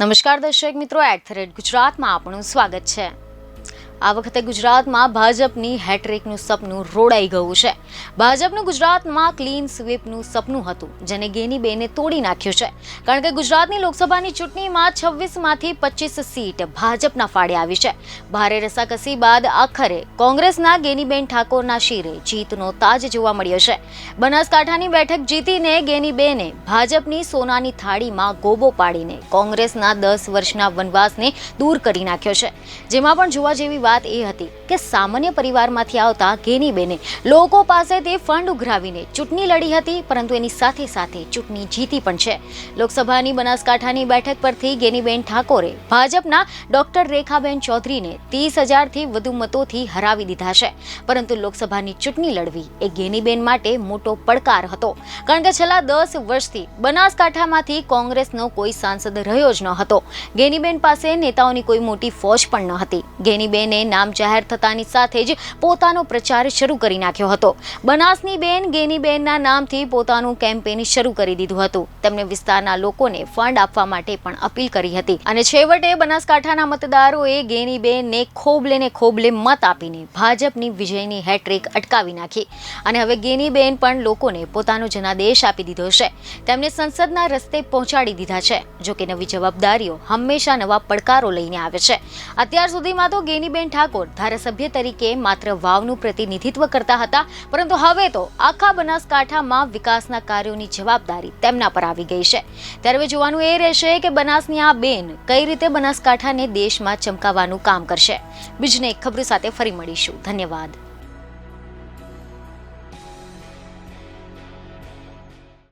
નમસ્કાર દર્શક મિત્રો, @ગુજરાતમાં આપનું સ્વાગત છે। આ વખતે ગુજરાતમાં ભાજપની હેટ્રિકનું સપનું રોડાઈ ગયું છે। ભાજપનું ગુજરાતમાં ક્લીન સ્વીપનું સપનું હતું, જેને ગેનીબેને તોડી નાખ્યું છે। કારણ કે ગુજરાતની લોકસભાની ચૂંટણીમાં 26માંથી 25 સીટ ભાજપના ફાળે આવી છે। ભારે રસાકસી બાદ આખરે કોંગ્રેસના ગેનીબેન ઠાકોરના શિરે જીતનો તાજ જોવા મળ્યો છે। બનાસકાંઠાની બેઠક જીતીને ગેનીબેને ભાજપની સોનાની થાળીમાં ગોબો પાડીને કોંગ્રેસના 10 વર્ષના વનવાસને દૂર કરી નાખ્યો છે। જેમાં પણ જોવા જેવી વાત એ હતી કે સામાન્ય પરિવારમાંથી આવતા ગેનીબેને લોકો પાસેથી ફંડ ઉઘરાવીને ચૂંટણી લડી હતી, પરંતુ એની સાથે સાથે ચૂંટણી જીતી પણ છે। લોકસભાની બનાસકાંઠાની બેઠક પરથી ગેનીબેન ઠાકોરે ભાજપના ડોક્ટર રેખાબેન ચૌધરીને 30,000થી વધુ મતોથી હરાવી દીધા છે। પરંતુ લોકસભાની ચૂંટણી લડવી એ ગેનીબેન માટે મોટો પડકાર હતો, કારણ કે છેલ્લા 10 વર્ષથી બનાસકાંઠામાંથી કોંગ્રેસનો કોઈ સાંસદ રહ્યો જ ન હતો। ગેનીબેન પાસે નેતાઓની કોઈ મોટી ફોજ પણ ન હતી। ગેનીબેને નામ જાહેર થતાની સાથે જ પોતાનો પ્રચાર શરૂ કરી નાખ્યો હતો। બનાસની બેન ગેનીબેનના નામથી પોતાનું કેમ્પેન શરૂ કરી દીધું હતું। તેમણે વિસ્તારના લોકોને ફંડ આપવા માટે પણ અપીલ કરી હતી અને છેવટે બનાસકાંઠાના મતદારોએ ગેનીબેનને ખોબલે મત આપીને ભાજપની વિજયની હેટ્રિક અટકાવી નાખી અને હવે ગેનીબેન પણ લોકોને પોતાનો જનાદેશ આપી દીધો છે। તેમને સંસદના રસ્તે પહોંચાડી દીધા છે। જો કે નવી જવાબદારીઓ હંમેશા નવા પડકારો લઈને આવે છે। અત્યાર સુધીમાં તો ગેનીબેન ઠાકોર ધારાસભ્ય તરીકે માત્ર વાવનું પ્રતિનિધિત્વ કરતા હતા, પરંતુ હવે તો આખા બનાસકાંઠામાં વિકાસના કાર્યોની જવાબદારી તેમના પર આવી ગઈ છે। ત્યારે હવે જોવાનું એ રહેશે કે બનાસની આ બેન કઈ રીતે બનાસકાંઠાને દેશમાં ચમકાવવાનું કામ કરશે। બીજને એક ખબર સાથે ફરી મળીશું। ધન્યવાદ।